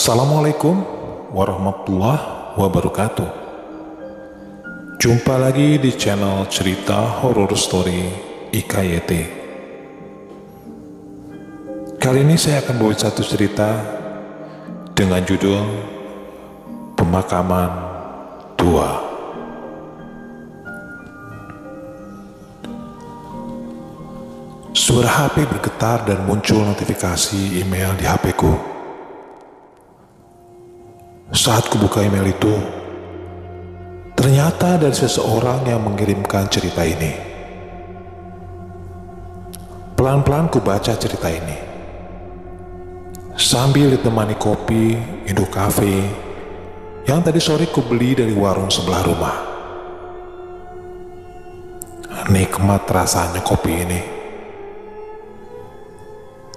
Assalamualaikum warahmatullahi wabarakatuh. Jumpa lagi di channel cerita horror story IKYT. Kali ini saya akan bawa satu cerita dengan judul Pemakaman Tua. Suara HP bergetar dan muncul notifikasi email di HP-ku. Saat kubuka email itu, ternyata dari seseorang yang mengirimkan cerita ini. Pelan-pelan kubaca cerita ini, sambil ditemani kopi Indo Cafe yang tadi sore kubeli dari warung sebelah rumah. Nikmat rasanya kopi ini,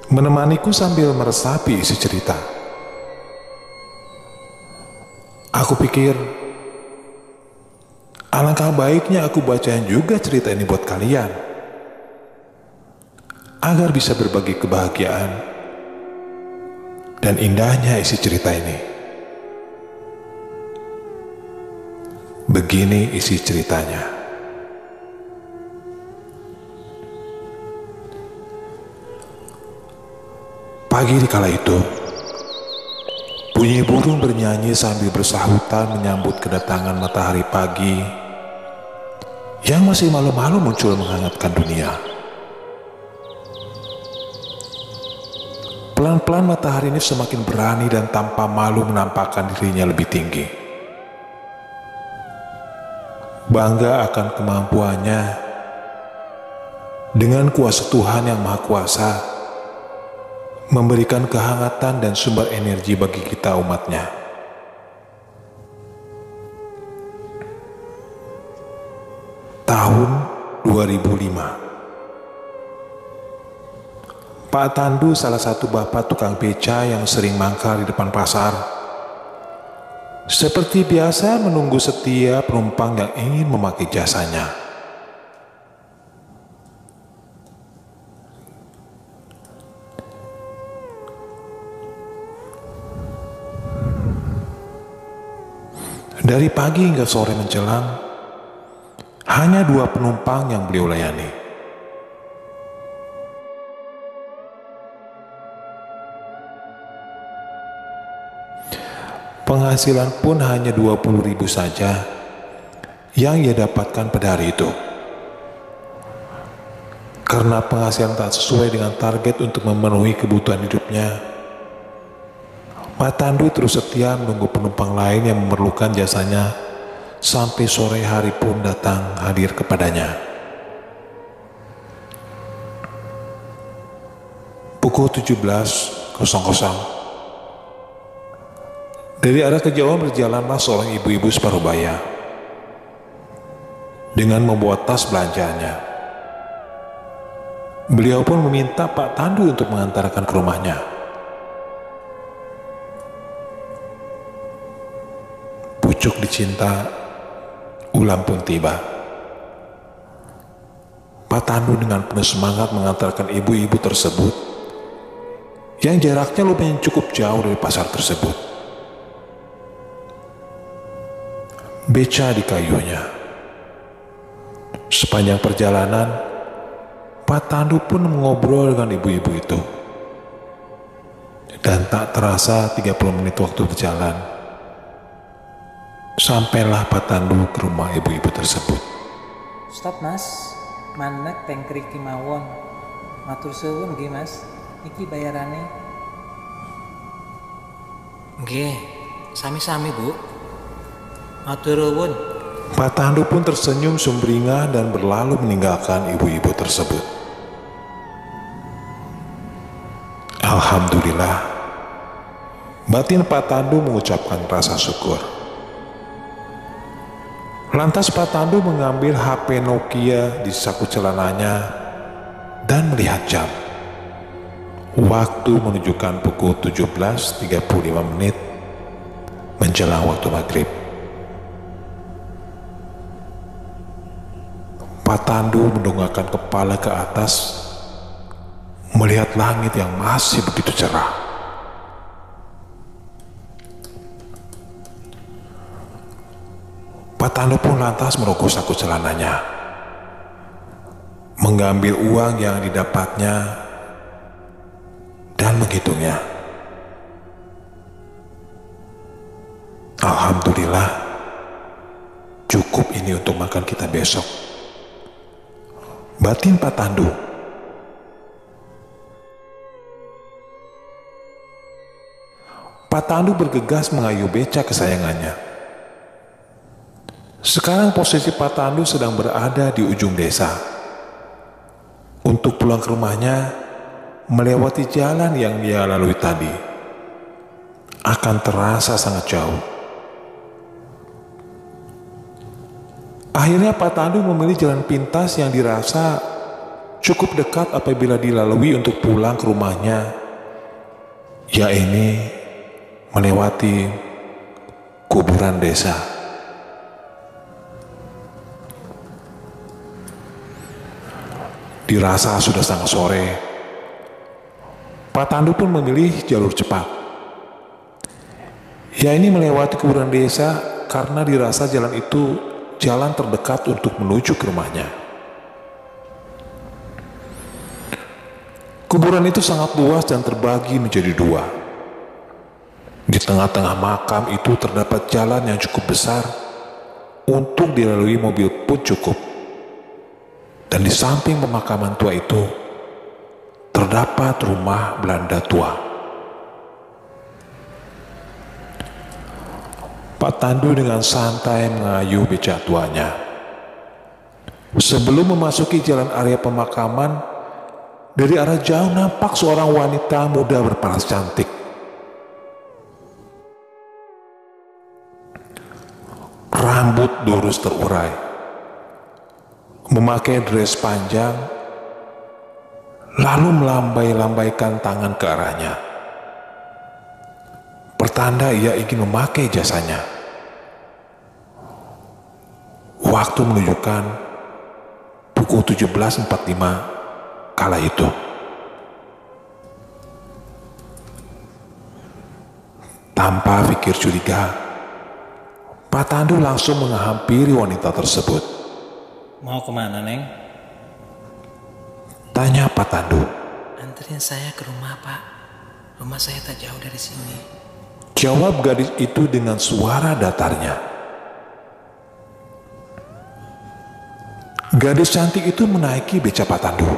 menemaniku sambil meresapi isi cerita. Aku pikir, alangkah baiknya aku bacain juga cerita ini buat kalian, agar bisa berbagi kebahagiaan dan indahnya isi cerita ini. Begini isi ceritanya. Pagi di kala itu, bunyi burung bernyanyi sambil bersahutan menyambut kedatangan matahari pagi yang masih malu-malu muncul menghangatkan dunia. Pelan-pelan matahari ini semakin berani dan tanpa malu menampakkan dirinya lebih tinggi. Bangga akan kemampuannya dengan kuasa Tuhan yang Maha Kuasa memberikan kehangatan dan sumber energi bagi kita umatnya. Tahun 2005. Pak Tandu, salah satu bapak tukang beca yang sering mangkal di depan pasar, seperti biasa menunggu setiap penumpang yang ingin memakai jasanya. Dari pagi hingga sore menjelang, hanya 2 penumpang yang beliau layani. Penghasilan pun hanya 20.000 saja yang ia dapatkan pada hari itu. Karena penghasilan tak sesuai dengan target untuk memenuhi kebutuhan hidupnya, Pak Tandu terus setia menunggu penumpang lain yang memerlukan jasanya sampai sore hari pun datang hadir kepadanya. Pukul 17.00, dari arah kejauhan berjalanlah seorang ibu-ibu separuh baya dengan membawa tas belanjaannya. Beliau pun meminta Pak Tandu untuk mengantarkan ke rumahnya. Pucuk dicinta, ulam pun tiba. Pak Tandu dengan penuh semangat mengantarkan ibu-ibu tersebut yang jaraknya lumayan cukup jauh dari pasar tersebut. Beca di kayunya. Sepanjang perjalanan, Pak Tandu pun mengobrol dengan ibu-ibu itu. Dan tak terasa 30 menit waktu berjalan, sampailah Pak Tandu ke rumah ibu-ibu tersebut. Stop mas, manek tengkri kimawon. Matur suwun nggih mas, iki bayarane. Nggih, sami-sami bu. Matur nuwun. Pak Tandu pun tersenyum sumringah dan berlalu meninggalkan ibu-ibu tersebut. Alhamdulillah, batin Pak Tandu mengucapkan rasa syukur. Lantas Pak Tandu mengambil HP Nokia di saku celananya dan melihat jam. Waktu menunjukkan pukul 17.35 menit menjelang waktu maghrib. Pak Tandu mendongakkan kepala ke atas, melihat langit yang masih begitu cerah. Pak Tandu pun lantas merogoh saku celananya, mengambil uang yang didapatnya dan menghitungnya. Alhamdulillah, cukup ini untuk makan kita besok, batin Pak Tandu. Pak Tandu bergegas mengayuh beca kesayangannya. Sekarang posisi Pak Tandu sedang berada di ujung desa. Untuk pulang ke rumahnya, melewati jalan yang dia lalui tadi akan terasa sangat jauh. Akhirnya Pak Tandu memilih jalan pintas yang dirasa cukup dekat apabila dilalui untuk pulang ke rumahnya, yaitu melewati kuburan desa. Dirasa sudah sangat sore, Pak Tandu pun memilih jalur cepat, yaitu melewati kuburan desa karena dirasa jalan itu jalan terdekat untuk menuju ke rumahnya. Kuburan itu sangat luas dan terbagi menjadi dua. Di tengah-tengah makam itu terdapat jalan yang cukup besar untuk dilalui mobil pun cukup. Dan di samping pemakaman tua itu terdapat rumah Belanda tua. Pak Tandu dengan santai mengayuh beca tuanya. Sebelum memasuki jalan area pemakaman, dari arah jauh nampak seorang wanita muda berparas cantik. Rambut lurus terurai, memakai dress panjang, lalu melambai-lambaikan tangan ke arahnya, pertanda ia ingin memakai jasanya. Waktu menunjukkan pukul 17.45 kala itu. Tanpa pikir curiga, Pak Tandu langsung menghampiri wanita tersebut. Mau kemana, Neng? Tanya Pak Tandu. Anterin saya ke rumah, Pak. Rumah saya tak jauh dari sini. Jawab gadis itu dengan suara datarnya. Gadis cantik itu menaiki beca Pak Tandu.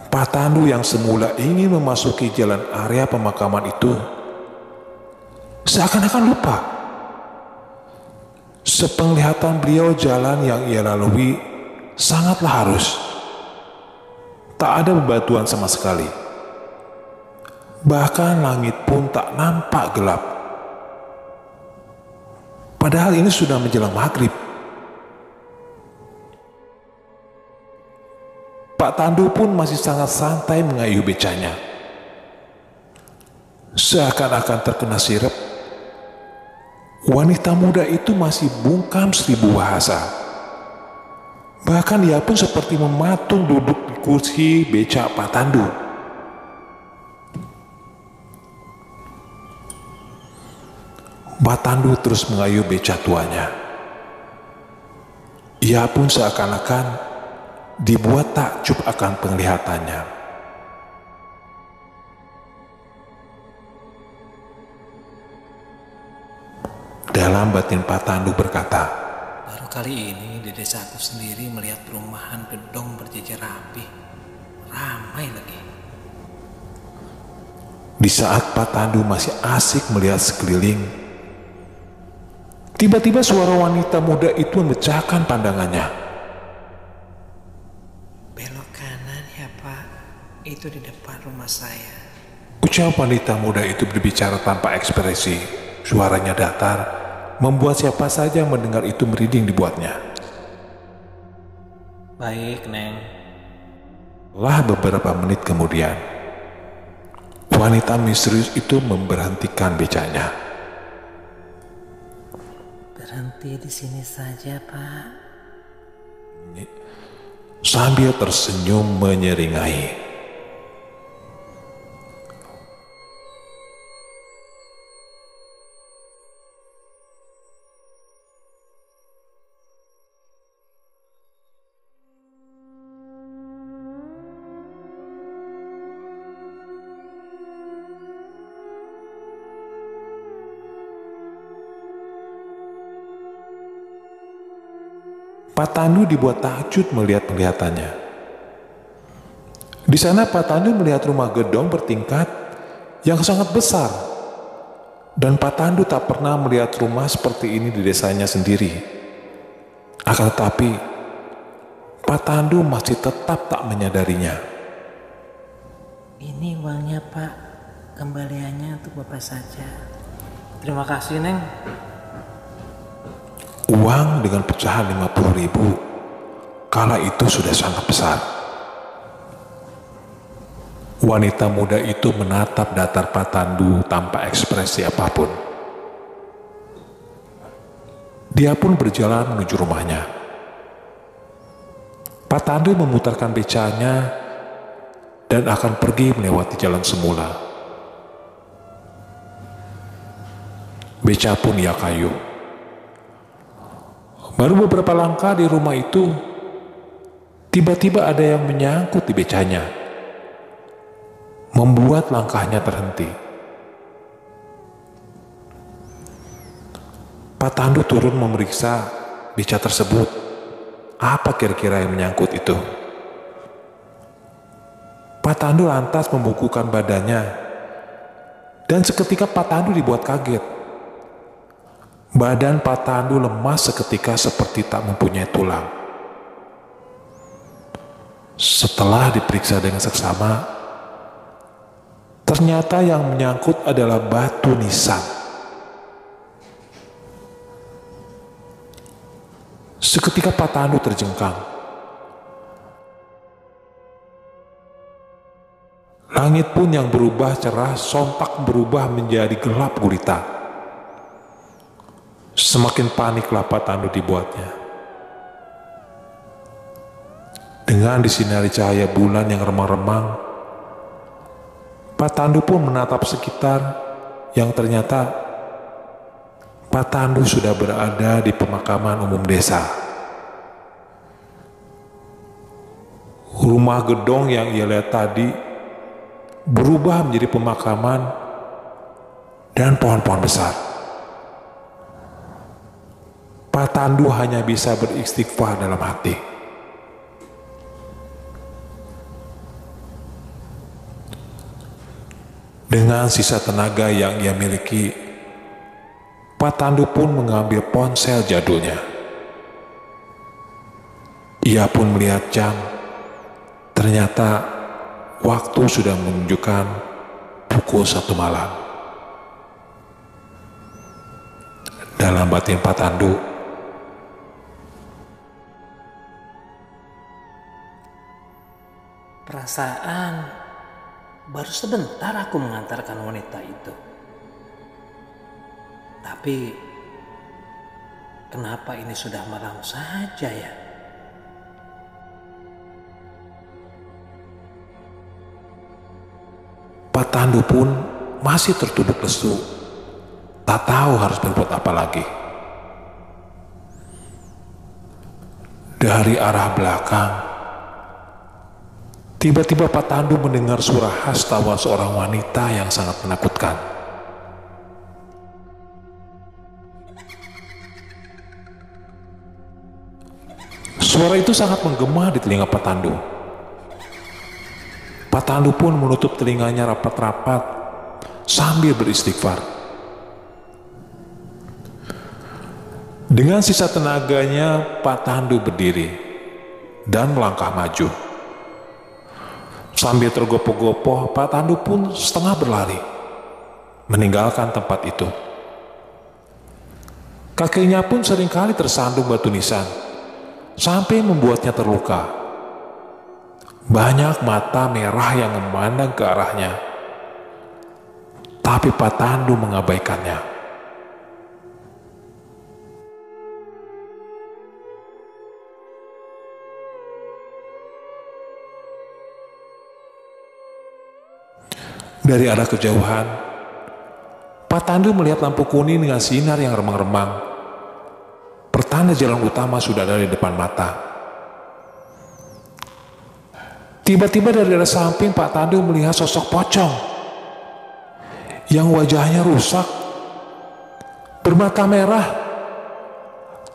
Pak Tandu yang semula ingin memasuki jalan area pemakaman itu seakan-akan lupa. Sepenglihatan beliau, jalan yang ia lalui sangatlah halus. Tak ada bebatuan sama sekali. Bahkan langit pun tak nampak gelap. Padahal ini sudah menjelang maghrib. Pak Tandu pun masih sangat santai mengayuh becanya. Seakan-akan terkena sirep, wanita muda itu masih bungkam seribu bahasa. Bahkan dia pun seperti mematung duduk di kursi beca Pak Tandu. Pak Tandu terus mengayuh beca tuanya. Ia pun seakan-akan dibuat takjub akan penglihatannya. Dalam batin Pak Tandu berkata, Baru kali ini di desaku sendiri melihat perumahan gedung berjejer rapi. Ramai lagi. di saat Pak Tandu masih asik melihat sekeliling, tiba-tiba suara wanita muda itu memecahkan pandangannya. Belok kanan ya, Pak. Itu di depan rumah saya. Ucap wanita muda itu berbicara tanpa ekspresi. Suaranya datar, membuat siapa saja yang mendengar itu merinding dibuatnya. Baik, Neng. Setelah beberapa menit kemudian, wanita misterius itu memberhentikan becanya. Berhenti di sini saja, Pak. Sambil tersenyum menyeringai. Pak Tandu dibuat takjub melihat penglihatannya. Di sana Pak Tandu melihat rumah gedong bertingkat yang sangat besar. Dan Pak Tandu tak pernah melihat rumah seperti ini di desanya sendiri. Akan tetapi, Pak Tandu masih tetap tak menyadarinya. Ini uangnya Pak, kembaliannya untuk Bapak saja. Terima kasih Neng. Uang dengan pecahan 50.000 kala itu sudah sangat besar. Wanita muda itu menatap datar Pak Tandu tanpa ekspresi apapun. Dia pun berjalan menuju rumahnya. Pak Tandu memutarkan becanya dan akan pergi melewati jalan semula. Beca pun ia kayu. Baru beberapa langkah di rumah itu, tiba-tiba ada yang menyangkut di becanya, membuat langkahnya terhenti. Pak Tandu turun memeriksa beca tersebut. Apa kira-kira yang menyangkut itu? Pak Tandu lantas membukukan badannya, dan seketika Pak Tandu dibuat kaget. Badan Pak Tandu lemas seketika seperti tak mempunyai tulang. Setelah diperiksa dengan seksama, ternyata yang menyangkut adalah batu nisan. Seketika Pak Tandu terjengkang. Langit pun yang berubah cerah sontak berubah menjadi gelap gulita. Semakin paniklah Pak Tandu dibuatnya. Dengan disinari cahaya bulan yang remang-remang, Pak Tandu pun menatap sekitar yang ternyata Pak Tandu sudah berada di pemakaman umum desa. Rumah gedong yang ia lihat tadi berubah menjadi pemakaman dan pohon-pohon besar. Pak Tandu hanya bisa beristighfar dalam hati. Dengan sisa tenaga yang ia miliki, Pak Tandu pun mengambil ponsel jadulnya. Ia pun melihat jam. Ternyata waktu sudah menunjukkan pukul 1 malam. Dalam batin Pak Tandu, perasaan baru sebentar aku mengantarkan wanita itu. Tapi kenapa ini sudah malam saja ya? Pak Tandu pun masih tertunduk lesu, tak tahu harus berbuat apa lagi. Dari arah belakang, tiba-tiba Pak Tandu mendengar suara khas tawa seorang wanita yang sangat menakutkan. Suara itu sangat menggema di telinga Pak Tandu. Pak Tandu pun menutup telinganya rapat-rapat sambil beristighfar. Dengan sisa tenaganya, Pak Tandu berdiri dan melangkah maju. Sambil tergopoh-gopoh, Pak Tandu pun setengah berlari, meninggalkan tempat itu. Kakinya pun seringkali tersandung batu nisan, sampai membuatnya terluka. Banyak mata merah yang memandang ke arahnya, tapi Pak Tandu mengabaikannya. Dari arah kejauhan, Pak Tandu melihat lampu kuning dengan sinar yang remang-remang. Pertanda jalan utama sudah ada di depan mata. Tiba-tiba dari arah samping Pak Tandu melihat sosok pocong yang wajahnya rusak, bermata merah,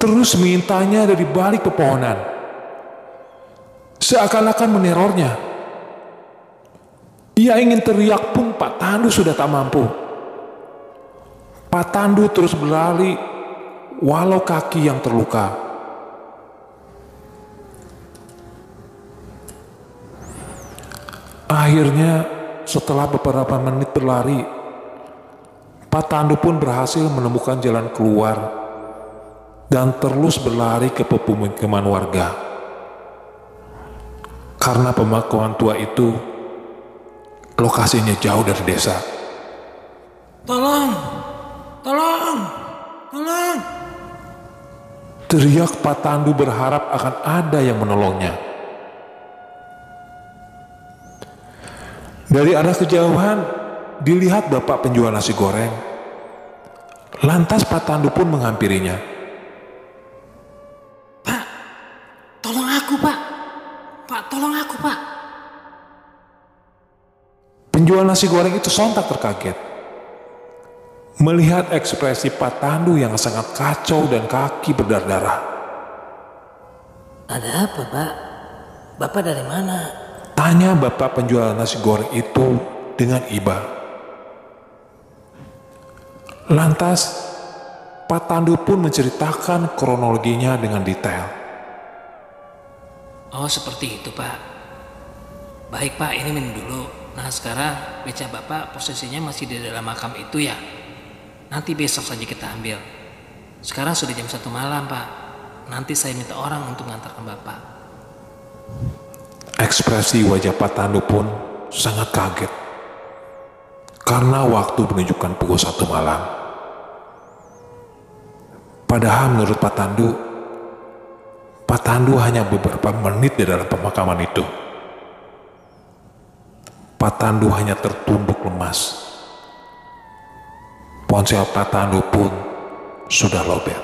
terus mengintainya dari balik pepohonan, seakan-akan menerornya. Ia ingin teriak pun Pak Tandu sudah tak mampu. Pak Tandu terus berlari walau kaki yang terluka. Akhirnya setelah beberapa menit berlari, Pak Tandu pun berhasil menemukan jalan keluar dan terus berlari ke pemukiman warga. Karena pemakaman tua itu lokasinya jauh dari desa. Tolong, tolong, tolong. Teriak Pak Tandu berharap akan ada yang menolongnya. Dari arah kejauhan dilihat bapak penjual nasi goreng. Lantas Pak Tandu pun menghampirinya. Pak, tolong aku, Pak. Pak, tolong aku, Pak. Penjual nasi goreng itu sontak terkaget. Melihat ekspresi Pak Tandu yang sangat kacau dan kaki berdarah-darah. Ada apa, Pak? Bapak dari mana? Tanya bapak penjual nasi goreng itu dengan iba. Lantas, Pak Tandu pun menceritakan kronologinya dengan detail. Oh, seperti itu, Pak. Baik, Pak, ini minum dulu. Nah, sekarang beca Bapak posisinya masih di dalam makam itu ya? Nanti besok saja kita ambil. Sekarang sudah jam 1 malam, Pak. Nanti saya minta orang untuk mengantarkan Bapak. Ekspresi wajah Pak Tandu pun sangat kaget. Karena waktu menunjukkan pukul 1 malam. Padahal menurut Pak Tandu hanya beberapa menit di dalam pemakaman itu. Pak Tandu hanya tertunduk lemas. Ponsel Pak Tandu pun sudah lobet.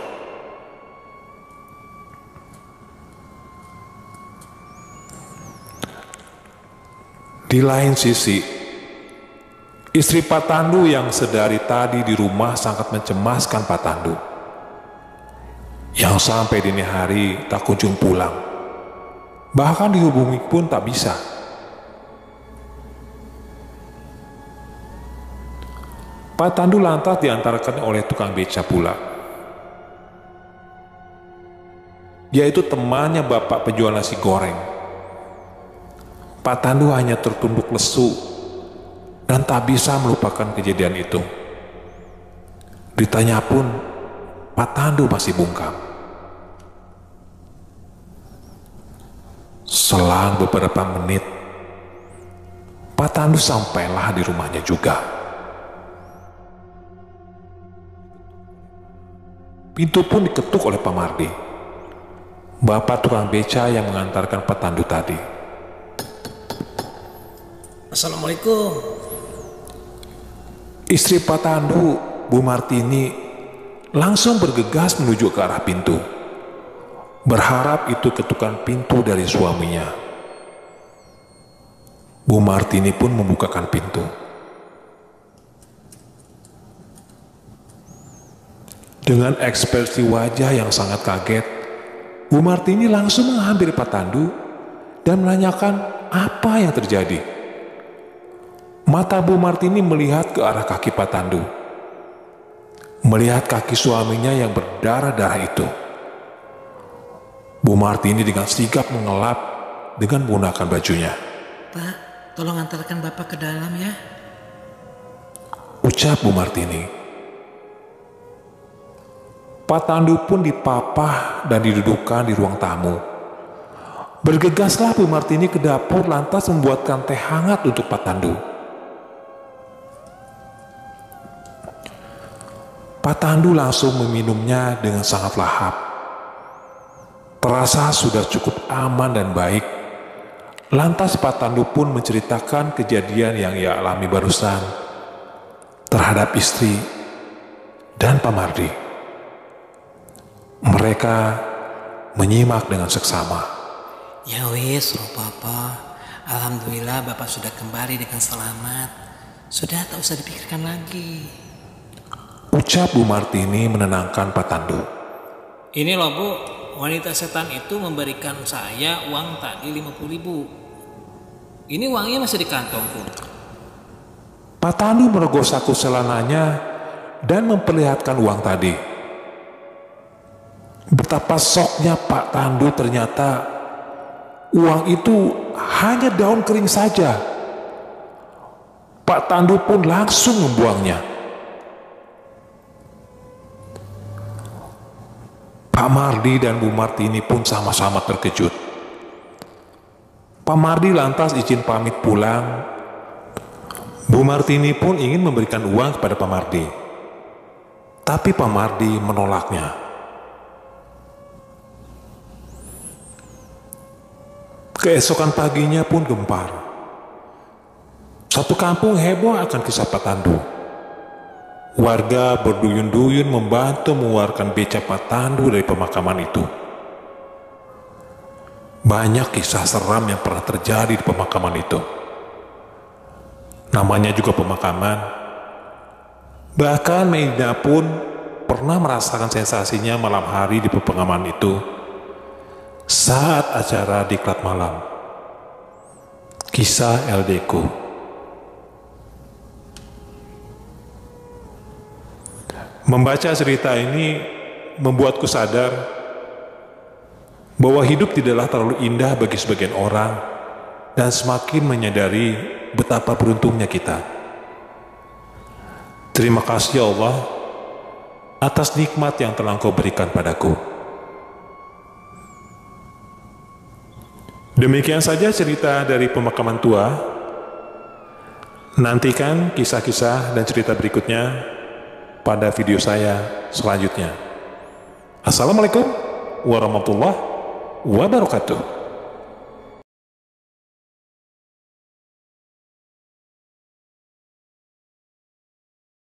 Di lain sisi, istri Pak Tandu yang sedari tadi di rumah sangat mencemaskan Pak Tandu. Yang sampai dini hari tak kunjung pulang. Bahkan dihubungi pun tak bisa. Pak Tandu lantas diantarkan oleh tukang beca pula, yaitu temannya bapak penjual nasi goreng. Pak Tandu hanya tertunduk lesu dan tak bisa melupakan kejadian itu. Ditanya pun, Pak Tandu masih bungkam. Selang beberapa menit, Pak Tandu sampailah di rumahnya juga. Pintu pun diketuk oleh Pak Mardi, bapak tukang beca yang mengantarkan Pak Tandu tadi. Assalamualaikum. Istri Pak Tandu, Bu Martini, langsung bergegas menuju ke arah pintu, berharap itu ketukan pintu dari suaminya. Bu Martini pun membukakan pintu. Dengan ekspresi wajah yang sangat kaget, Bu Martini langsung menghampiri Pak Tandu dan menanyakan apa yang terjadi. Mata Bu Martini melihat ke arah kaki Pak Tandu. Melihat kaki suaminya yang berdarah-darah itu. Bu Martini dengan sigap mengelap dengan menggunakan bajunya. Pak, tolong antarkan Bapak ke dalam ya. Ucap Bu Martini. Pak Tandu pun dipapah dan didudukkan di ruang tamu. Bergegaslah Bu Martini ke dapur lantas membuatkan teh hangat untuk Pak Tandu. Pak Tandu langsung meminumnya dengan sangat lahap. Terasa sudah cukup aman dan baik. Lantas Pak Tandu pun menceritakan kejadian yang ia alami barusan terhadap istri dan Pak Mardi. Mereka menyimak dengan seksama. Ya wis, Papa. Alhamdulillah Bapak sudah kembali dengan selamat. Sudah tak usah dipikirkan lagi. Ucap Bu Martini menenangkan Pak Tandu. Ini loh Bu, wanita setan itu memberikan saya uang tadi 50.000. Ini uangnya masih di kantongku. Pak Tandu merogoh saku celananya dan memperlihatkan uang tadi. Betapa shocknya Pak Tandu, ternyata uang itu hanya daun kering saja. Pak Tandu pun langsung membuangnya. Pak Mardi dan Bu Martini pun sama-sama terkejut. Pak Mardi lantas izin pamit pulang. Bu Martini pun ingin memberikan uang kepada Pak Mardi. Tapi Pak Mardi menolaknya. Keesokan paginya pun gempar. Satu kampung heboh akan kisah Pak Tandu. Warga berduyun-duyun membantu mengeluarkan beca Pak Tandu dari pemakaman itu. Banyak kisah seram yang pernah terjadi di pemakaman itu. Namanya juga pemakaman. Bahkan Meida pun pernah merasakan sensasinya malam hari di pemakaman itu saat acara diklat malam. Kisah LDku. Membaca cerita ini membuatku sadar bahwa hidup tidaklah terlalu indah bagi sebagian orang, dan semakin menyadari betapa beruntungnya kita. Terima kasih ya Allah atas nikmat yang telah Engkau berikan padaku. Demikian saja cerita dari pemakaman tua. Nantikan kisah-kisah dan cerita berikutnya pada video saya selanjutnya. Assalamualaikum warahmatullahi wabarakatuh.